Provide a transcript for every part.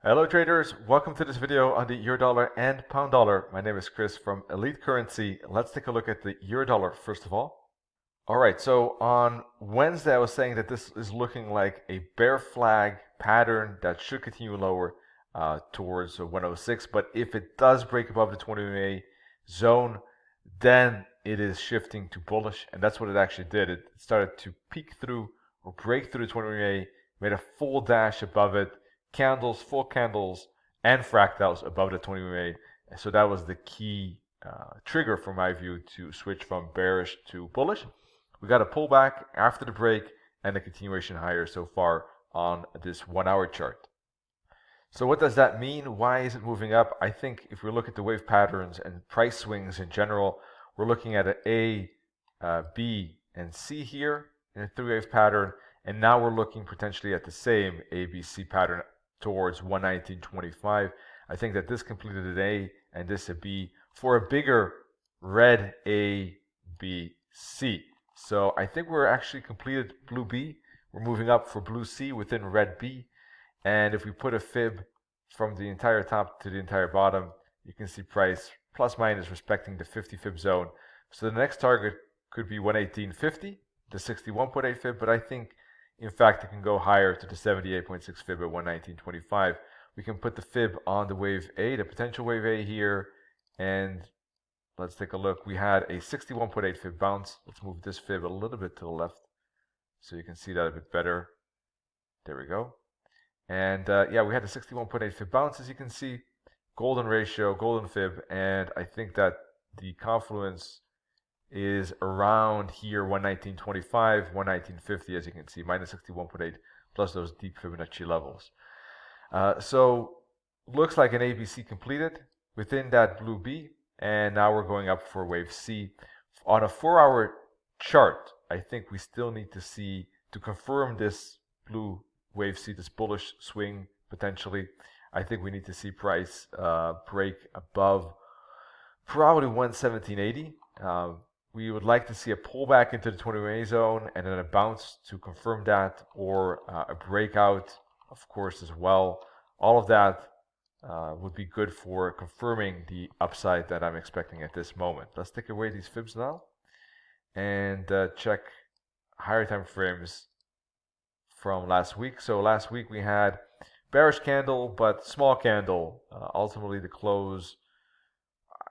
Hello traders, welcome to this video on the euro dollar and pound dollar. My name is Chris from Elite Currency. Let's take a look at the euro dollar first of all. Alright, so on Wednesday I was saying that this is looking like a bear flag pattern that should continue lower towards 106, but if it does break above the 20-day zone, then it is shifting to bullish, and that's what it actually did. It started to peek through or break through the 20-day, made a full dash above it, candles, full candles, and fractals above the 20-day. So that was the key trigger, from my view, to switch from bearish to bullish. We got a pullback after the break and a continuation higher so far on this 1 hour chart. So what does that mean? Why is it moving up? I think if we look at the wave patterns and price swings in general, we're looking at an A, B, and C here in a three-wave pattern, and now we're looking potentially at the same A, B, C pattern towards 119.25. I think that this completed an A and this a B for a bigger red A, B, C. So I think we're actually completed blue B. We're moving up for blue C within red B. And if we put a fib from the entire top to the entire bottom, you can see price plus minus respecting the 50 fib zone. So the next target could be 118.50, the 61.8 fib, but I think in fact it can go higher to the 78.6 fib at 119.25. We can put the fib on the wave A, the potential wave A here, and let's take a look. We had a 61.8 fib bounce. Let's move this fib a little bit to the left so you can see that a bit better. There we go. And yeah, we had a 61.8 fib bounce, as you can see. Golden ratio, golden fib, and I think that the confluence is around here, 119.25, 119.50, as you can see, minus 61.8, plus those deep Fibonacci levels. So looks like an ABC completed within that blue B, and now we're going up for wave C. On a 4-hour chart, I think we still need to see, to confirm this blue wave C, this bullish swing potentially, I think we need to see price break above probably 117.80. We would like to see a pullback into the 20-day zone and then a bounce to confirm that, or a breakout, of course, as well. All of that would be good for confirming the upside that I'm expecting at this moment. Let's take away these fibs now and check higher time frames from last week. So last week we had bearish candle, but small candle. Ultimately the close,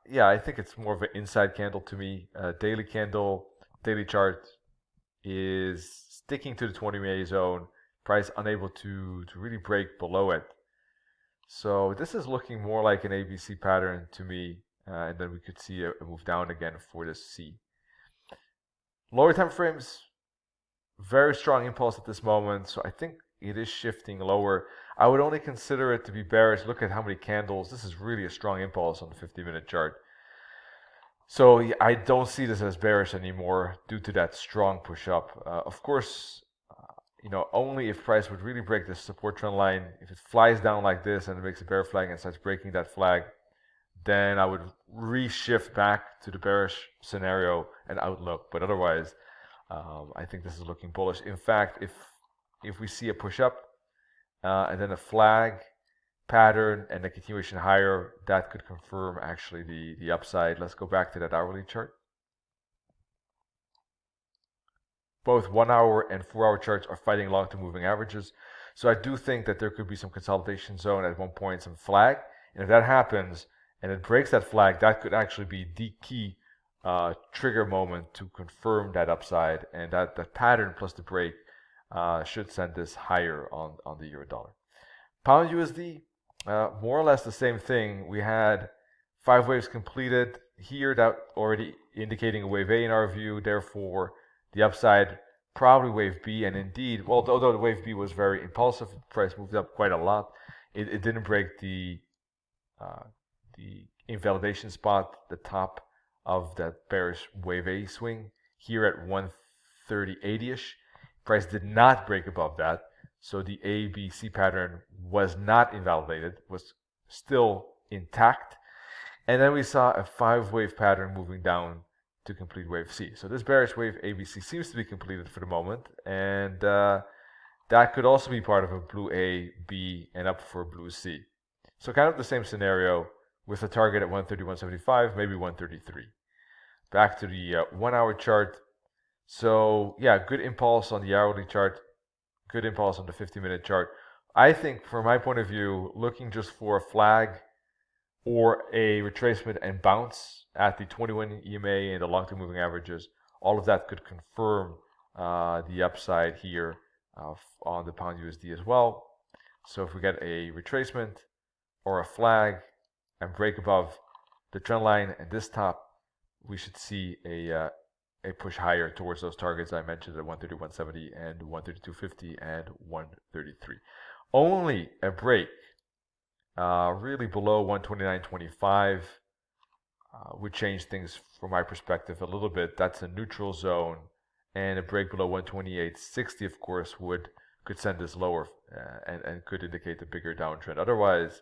yeah, I think it's more of an inside candle to me. Daily candle, daily chart is sticking to the 20-day zone. Price unable to really break below it. So this is looking more like an ABC pattern to me, and then we could see a move down again for this C. Lower time frames, very strong impulse at this moment, so I think it is shifting lower. I would only consider it to be bearish. Look at how many candles. This is really a strong impulse on the 50-minute chart. So I don't see this as bearish anymore due to that strong push up. Of course, only if price would really break this support trend line. If it flies down like this and it makes a bear flag and starts breaking that flag, then I would reshift back to the bearish scenario and outlook. But otherwise, I think this is looking bullish. In fact, if we see a push up and then a flag pattern and a continuation higher, that could confirm actually the upside. Let's go back to that hourly chart. Both 1 hour and 4 hour charts are fighting long-term moving averages. So I do think that there could be some consolidation zone at one point, some flag. And if that happens and it breaks that flag, that could actually be the key trigger moment to confirm that upside. And that pattern plus the break should send this higher on the euro dollar. Pound USD, more or less the same thing. We had 5 waves completed here, that already indicating a wave A in our view. Therefore, the upside probably wave B, and indeed, well, although the wave B was very impulsive, the price moved up quite a lot. It didn't break the invalidation spot, the top of that bearish wave A swing here at 130.80ish. Price did not break above that, so the A, B, C pattern was not invalidated, was still intact. And then we saw a 5-wave pattern moving down to complete wave C. So this bearish wave ABC seems to be completed for the moment, and that could also be part of a blue A, B, and up for blue C. So kind of the same scenario with a target at 131.75, maybe 133. Back to the 1 hour chart. So yeah, good impulse on the hourly chart, good impulse on the 50-minute chart. I think from my point of view, looking just for a flag or a retracement and bounce at the 21 EMA and the long-term moving averages, all of that could confirm the upside here on the pound USD as well. So if we get a retracement or a flag and break above the trend line and this top, we should see a push higher towards those targets I mentioned at 130.170 and 132.50 and 133. Only a break really below 129.25 would change things from my perspective a little bit. That's a neutral zone, and a break below 128.60, of course, could send this lower and could indicate a bigger downtrend. Otherwise,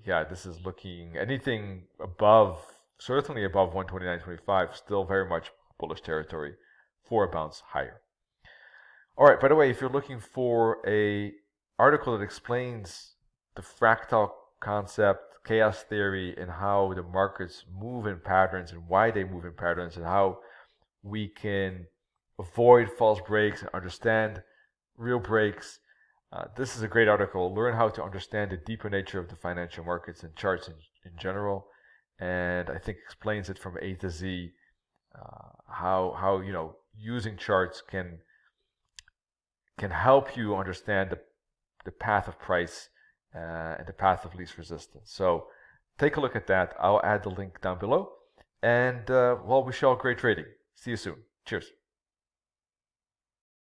yeah, this is looking anything above, certainly above 129.25, still very much bullish territory for a bounce higher. All right, by the way, if you're looking for a article that explains the fractal concept, chaos theory, and how the markets move in patterns and why they move in patterns and how we can avoid false breaks and understand real breaks, this is a great article. Learn how to understand the deeper nature of the financial markets and charts in general, and I think explains it from A to Z. How using charts can help you understand the path of price and the path of least resistance. So take a look at that. I'll add the link down below, and well, wish you all great trading. See you soon. Cheers.